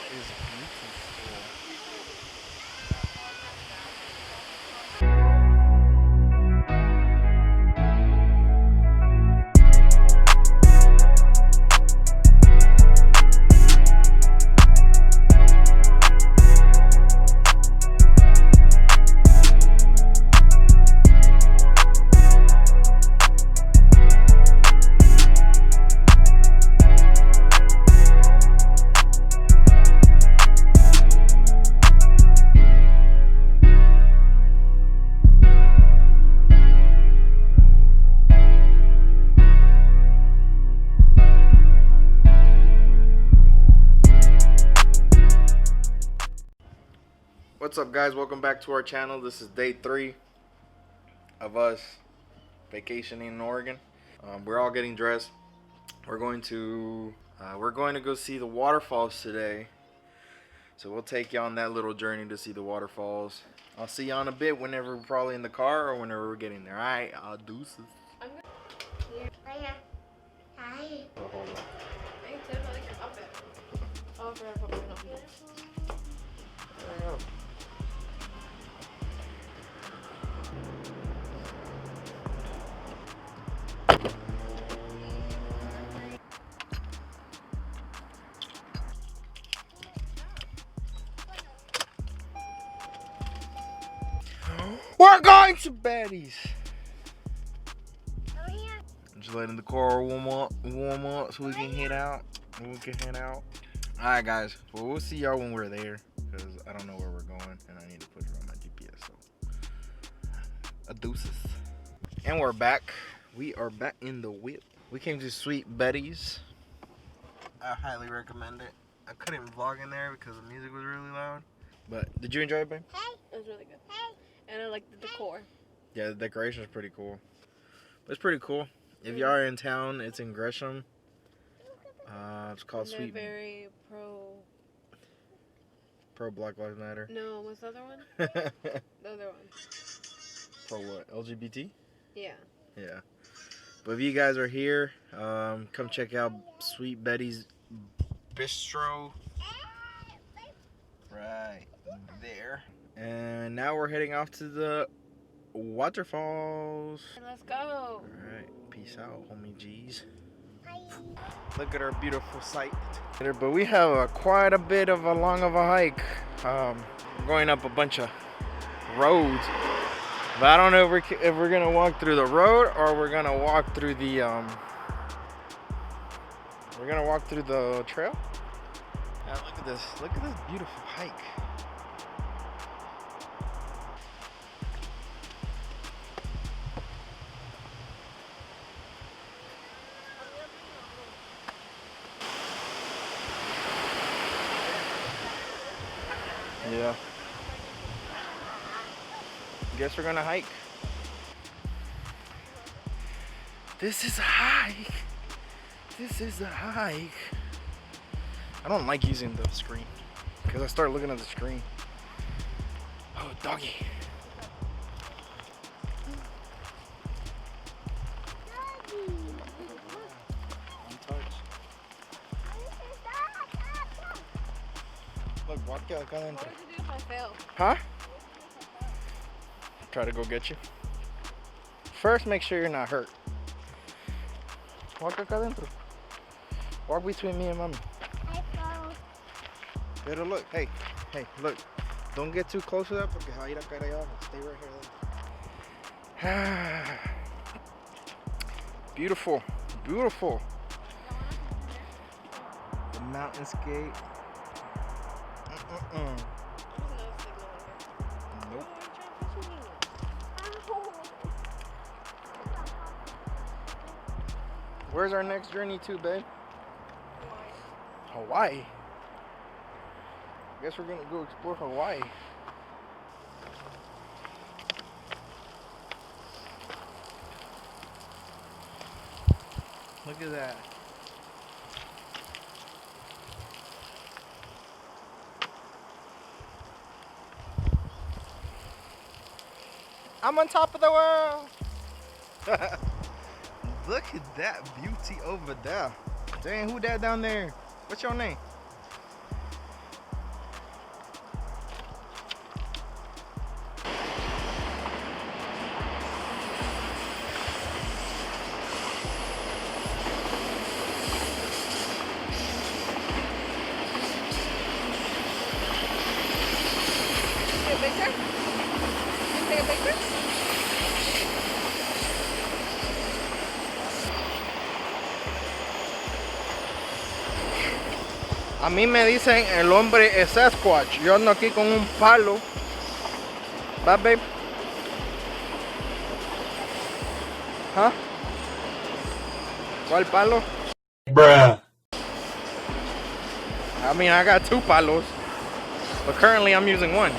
is beautiful. What's up, guys? Welcome back to our channel. This is day 3 of us vacationing in Oregon. We're all getting dressed. We're going to go see the waterfalls today. So we'll take you on that little journey to see the waterfalls. I'll see you on a bit whenever we're probably in the car or whenever we're getting there. Alright, I'll deuces. Oh, hold on. We're going to Betty's. I'm just letting the car warm up so we can head out. Alright, guys. Well, we'll see y'all when we're there, because I don't know where we're going and I need to put it on my GPS. So, deuces. And we're back. We are back in the whip. We came to Sweet Betty's. I highly recommend it. I couldn't vlog in there because the music was really loud. But did you enjoy it, babe? Hey. It was really good. Hey. And I like the decor. Yeah, the decoration is pretty cool. But it's pretty cool. If y'all are in town, it's in Gresham. It's called Sweet. Very pro Black Lives Matter. No, what's the other one? The other one. Pro what? LGBT? Yeah. Yeah. But if you guys are here, come check out Sweet Betty's Bistro. Right there. And now we're heading off to the waterfalls. Let's go. Alright, peace out, homie G's. Look at our beautiful sight. But we have quite a bit of a long of a hike. Going up a bunch of roads. But I don't know if we're gonna walk through the road or we're gonna walk through the trail. Now look at this. Look at this beautiful hike. Yeah. Guess we're gonna hike. This is a hike. This is a hike. I don't like using the screen because I start looking at the screen. Oh, doggy. Look, walk out acá adentro. What would you do if I fail? Huh? Try to go get you. First, make sure you're not hurt. Walk acá adentro. Walk between me and mommy. Better look. Hey, look. Don't get too close to that porque va a ir a caer allá. Stay right here. Beautiful. Beautiful. The mountainscape. Nope. Where's our next journey to, babe? Hawaii. Guess we're gonna go explore Hawaii. Look at that. I'm on top of the world. Look at that beauty over there. Dang, who that down there? What's your name? A mí me dicen el hombre es Sasquatch. Yo ando aquí con un palo. ¿Va, babe? ¿Ah? ¿Cuál palo? Bruh. I mean, I got 2 palos, but currently I'm using 1.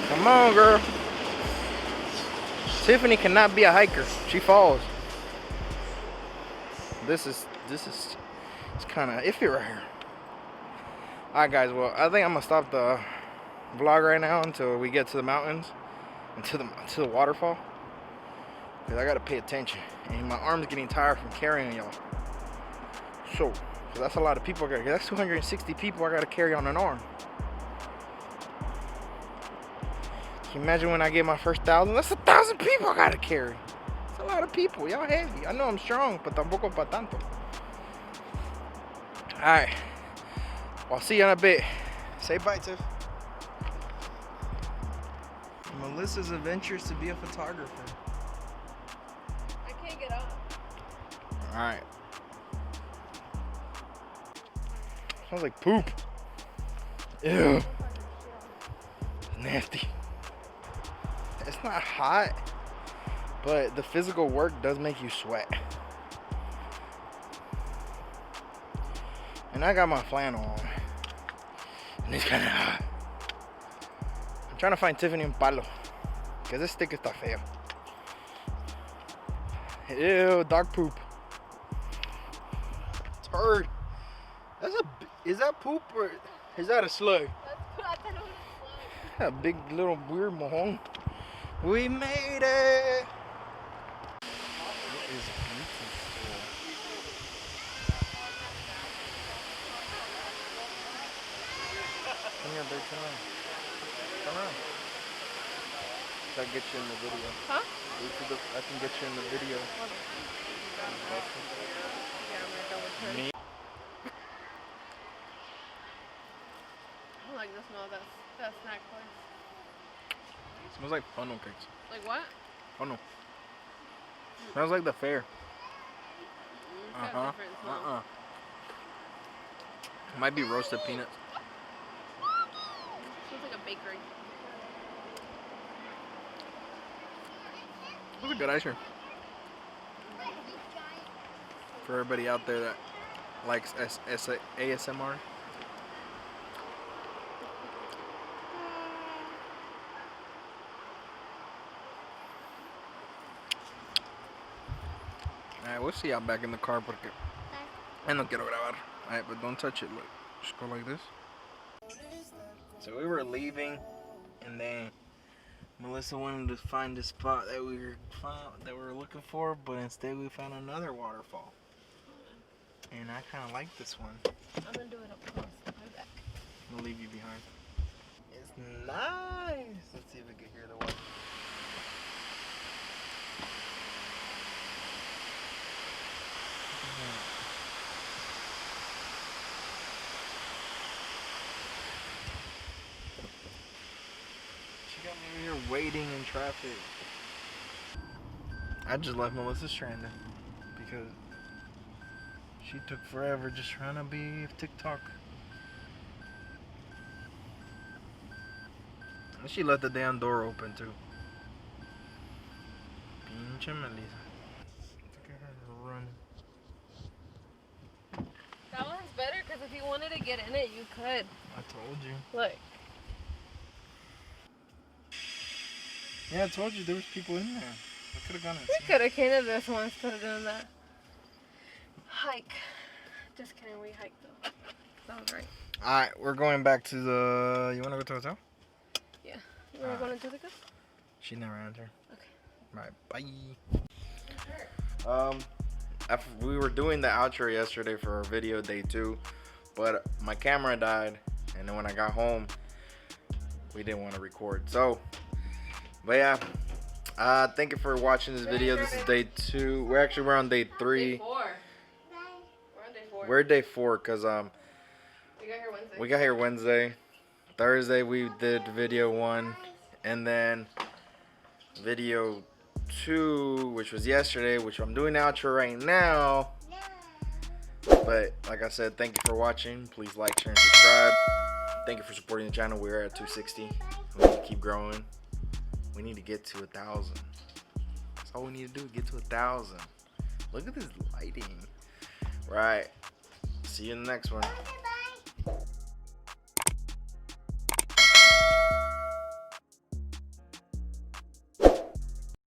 Come on, girl. Tiffany cannot be a hiker. She falls. This is it's kind of iffy right here. All right, guys. Well, I think I'm gonna stop the vlog right now until we get to the mountains and to the waterfall, because I gotta pay attention, and my arm's getting tired from carrying y'all. So that's a lot of people. That's 260 people I gotta carry on an arm. Can you imagine when I get my first 1,000? That's 1,000 people I gotta carry. It's a lot of people. Y'all heavy. I know I'm strong, but tampoco pa tanto. Alright. Well, I'll see you in a bit. Say bye, Tiff. Melissa's adventures to be a photographer. I can't get up. Alright. Smells like poop. Ew. Nasty. It's not hot, but the physical work does make you sweat. And I got my flannel on, and it's kind of hot. I'm trying to find Tiffany un palo, because this stick está feo. Ew, dog poop. Turd. Is that poop or is that a slug? I thought it was a slug. A big little weird mojón. We made it. It is beautiful. Come here, babe. Turn around. Turn around. I can get you in the video. Huh? I can get you in the video. Me? I don't like the smell of that snack place. It smells like funnel cakes. Like what? Funnel. Smells like the fair. It's got a different smell. Might be roasted peanuts. Smells like a bakery. That's a good ice cream. For everybody out there that likes ASMR. Alright, we'll see y'all back in the car porque no quiero grabar. Alright, but don't touch it. Look, just go like this. So we were leaving, and then Melissa wanted to find the spot that we were looking for, but instead we found another waterfall. And I kind of like this one. I'm gonna do it up close. I'll be back. I'm gonna leave you behind. It's nice. Let's see if we can hear the water. She got me over here waiting in traffic. I just left Melissa stranded because she took forever just trying to be TikTok. And she left the damn door open too. Pinche Melissa. Look at her running. That one's better because if you wanted to get in it, you could. I told you. Look. Yeah, I told you there was people in there. I could have gone We could have came to this one instead of doing that. Hike. Just kidding, we hiked though. That was right. Alright, we're going back to the... You want to go to the hotel? Yeah. You want to go into the cup? She never answered. Okay. Alright, bye. After we were doing the outro yesterday for our video day 2, but my camera died, and then when I got home, we didn't want to record. So, but yeah, thank you for watching this video. This is day 2. We're on day 3. Day 4. We're on day 4. We're day 4 because We got here Wednesday. we got here Wednesday. Thursday we did video 1, and then video 2, which was yesterday, which I'm doing the outro right now. But like I said, thank you for watching. Please like, share, and subscribe. Thank you for supporting the channel. We're at 260. We need to keep growing. We need to get to 1,000. That's all we need to do. Get to 1,000. Look at this lighting. Right. See you in the next one.